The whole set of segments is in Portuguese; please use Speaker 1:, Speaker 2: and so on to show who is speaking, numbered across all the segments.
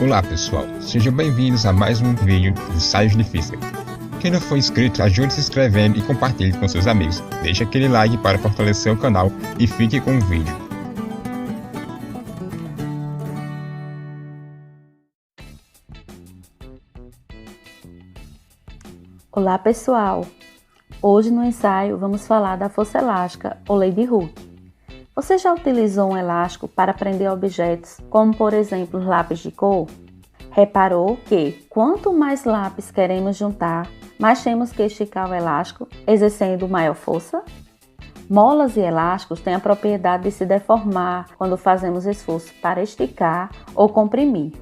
Speaker 1: Olá pessoal, sejam bem-vindos a mais um vídeo de ensaios de física. Quem não for inscrito, ajude se inscrevendo e compartilhe com seus amigos. Deixe aquele like para fortalecer o canal e fique com o vídeo.
Speaker 2: Olá pessoal, hoje no ensaio vamos falar da força elástica ou lei de Hooke. Você já utilizou um elástico para prender objetos, como por exemplo lápis de cor? Reparou que quanto mais lápis queremos juntar, mais temos que esticar o elástico, exercendo maior força? Molas e elásticos têm a propriedade de se deformar quando fazemos esforço para esticar ou comprimir.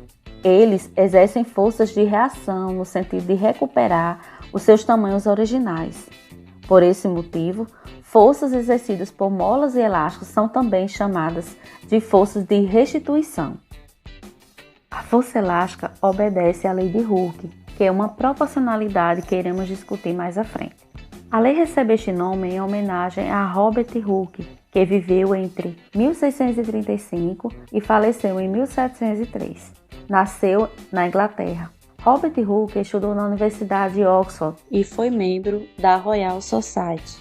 Speaker 2: Eles exercem forças de reação no sentido de recuperar os seus tamanhos originais. Por esse motivo, forças exercidas por molas e elásticos são também chamadas de forças de restituição. A força elástica obedece à lei de Hooke, que é uma proporcionalidade que iremos discutir mais à frente. A lei recebe este nome em homenagem a Robert Hooke, que viveu entre 1635 e faleceu em 1703. Nasceu na Inglaterra. Robert Hooke estudou na Universidade de Oxford e foi membro da Royal Society,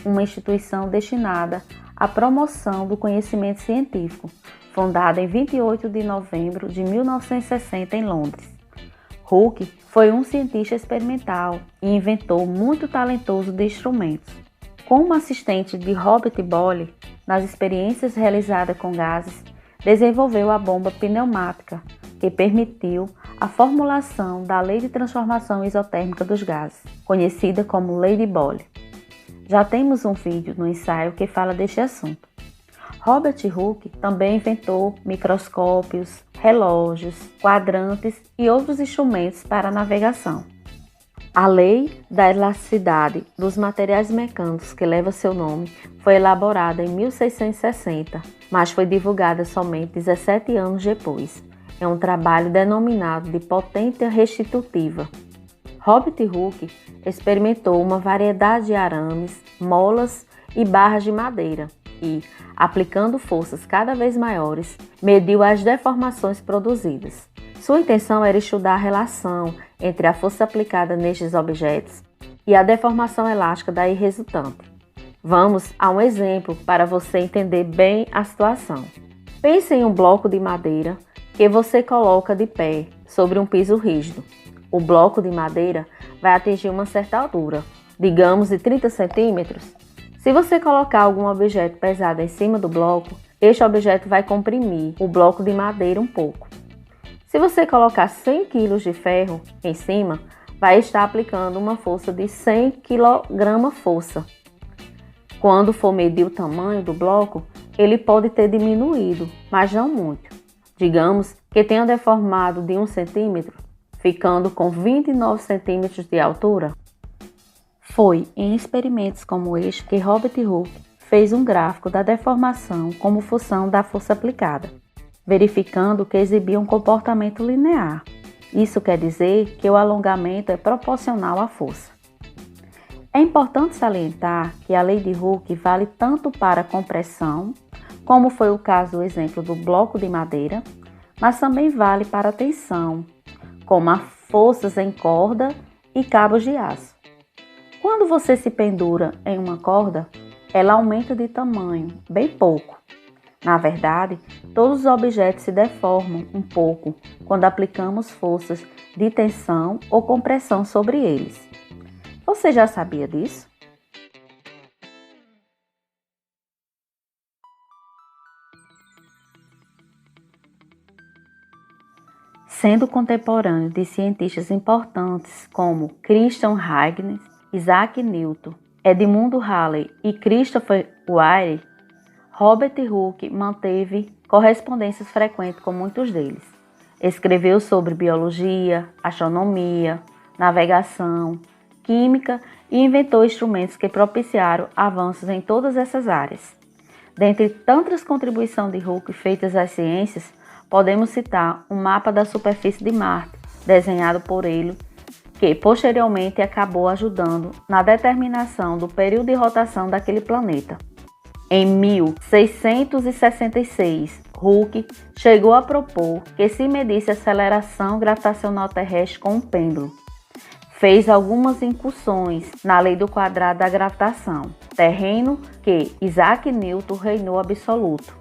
Speaker 2: uma instituição destinada à promoção do conhecimento científico, fundada em 28 de novembro de 1960 em Londres. Hooke foi um cientista experimental e inventor muito talentoso de instrumentos. Como assistente de Robert Boyle, nas experiências realizadas com gases, desenvolveu a bomba pneumática, que permitiu a formulação da lei de transformação isotérmica dos gases, conhecida como lei de Boyle. Já temos um vídeo no ensaio que fala deste assunto. Robert Hooke também inventou microscópios, relógios, quadrantes e outros instrumentos para navegação. A lei da elasticidade dos materiais mecânicos, que leva seu nome, foi elaborada em 1660, mas foi divulgada somente 17 anos depois. É um trabalho denominado de potência restitutiva. Robert Hooke experimentou uma variedade de arames, molas e barras de madeira e, aplicando forças cada vez maiores, mediu as deformações produzidas. Sua intenção era estudar a relação entre a força aplicada nestes objetos e a deformação elástica daí resultante. Vamos a um exemplo para você entender bem a situação. Pense em um bloco de madeira que você coloca de pé sobre um piso rígido. O bloco de madeira vai atingir uma certa altura, digamos de 30 centímetros. Se você colocar algum objeto pesado em cima do bloco, este objeto vai comprimir o bloco de madeira um pouco. Se você colocar 100 kg de ferro em cima, vai estar aplicando uma força de 100 kg-força. Quando for medir o tamanho do bloco, ele pode ter diminuído, mas não muito. Digamos que tenha deformado de 1 centímetro, ficando com 29 centímetros de altura. Foi em experimentos como este que Robert Hooke fez um gráfico da deformação como função da força aplicada, verificando que exibia um comportamento linear. Isso quer dizer que o alongamento é proporcional à força. É importante salientar que a lei de Hooke vale tanto para a compressão, como foi o caso do exemplo do bloco de madeira, mas também vale para a tensão, como as forças em corda e cabos de aço. Quando você se pendura em uma corda, ela aumenta de tamanho, bem pouco. Na verdade, todos os objetos se deformam um pouco quando aplicamos forças de tensão ou compressão sobre eles. Você já sabia disso? Sendo contemporâneo de cientistas importantes como Christian Huygens, Isaac Newton, Edmund Halley e Christopher Wray, Robert Hooke manteve correspondências frequentes com muitos deles. Escreveu sobre biologia, astronomia, navegação, química e inventou instrumentos que propiciaram avanços em todas essas áreas. Dentre tantas contribuições de Hooke feitas às ciências, podemos citar um mapa da superfície de Marte, desenhado por ele, que posteriormente acabou ajudando na determinação do período de rotação daquele planeta. Em 1666, Hooke chegou a propor que se medisse a aceleração gravitacional terrestre com um pêndulo. Fez algumas incursões na lei do quadrado da gravitação, terreno que Isaac Newton reinou absoluto.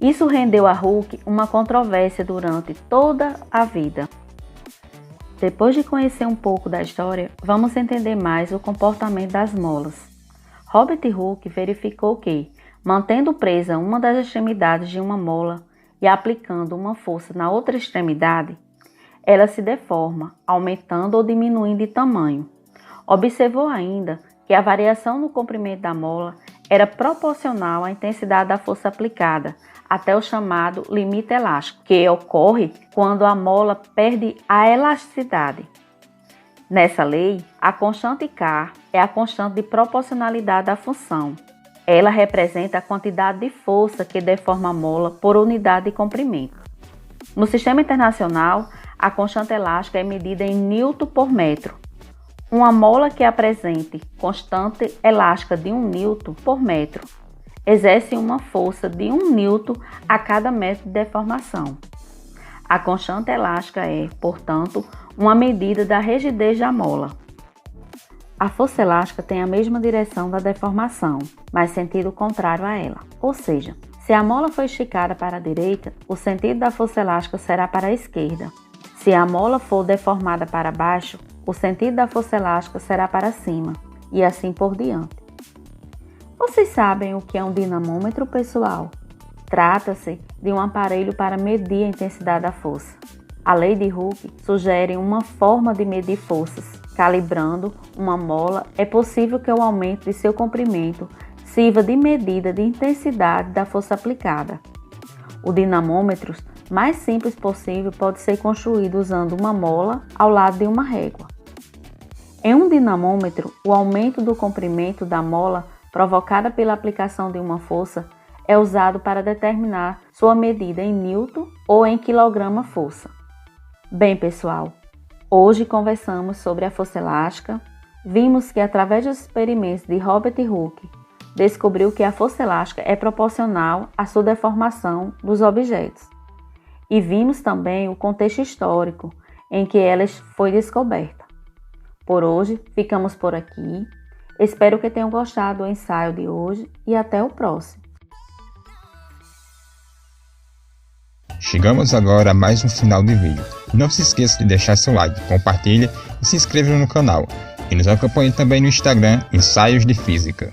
Speaker 2: Isso rendeu a Hooke uma controvérsia durante toda a vida. Depois de conhecer um pouco da história, vamos entender mais o comportamento das molas. Robert Hooke verificou que, mantendo presa uma das extremidades de uma mola e aplicando uma força na outra extremidade, ela se deforma, aumentando ou diminuindo de tamanho. Observou ainda que a variação no comprimento da mola era proporcional à intensidade da força aplicada, até o chamado limite elástico, que ocorre quando a mola perde a elasticidade. Nessa lei, a constante K é a constante de proporcionalidade da função. Ela representa a quantidade de força que deforma a mola por unidade de comprimento. No sistema internacional, a constante elástica é medida em Newton por metro. Uma mola que apresente constante elástica de 1 Newton por metro exerce uma força de 1 Newton a cada metro de deformação. A constante elástica é, portanto, uma medida da rigidez da mola. A força elástica tem a mesma direção da deformação, mas sentido contrário a ela. Ou seja, se a mola for esticada para a direita, o sentido da força elástica será para a esquerda. Se a mola for deformada para baixo, o sentido da força elástica será para cima, e assim por diante. Vocês sabem o que é um dinamômetro, pessoal? Trata-se de um aparelho para medir a intensidade da força. A lei de Hooke sugere uma forma de medir forças. Calibrando uma mola, é possível que o aumento de seu comprimento sirva de medida de intensidade da força aplicada. O dinamômetro mais simples possível pode ser construído usando uma mola ao lado de uma régua. Em um dinamômetro, o aumento do comprimento da mola provocada pela aplicação de uma força é usado para determinar sua medida em Newton ou em quilograma-força. Bem, pessoal, hoje conversamos sobre a força elástica. Vimos que através dos experimentos de Robert Hooke, descobriu que a força elástica é proporcional à sua deformação dos objetos. E vimos também o contexto histórico em que ela foi descoberta. Por hoje, ficamos por aqui. Espero que tenham gostado do ensaio de hoje e até o próximo.
Speaker 1: Chegamos agora a mais um final de vídeo. Não se esqueça de deixar seu like, compartilhe e se inscreva no canal. E nos acompanhe também no Instagram, Ensaios de Física.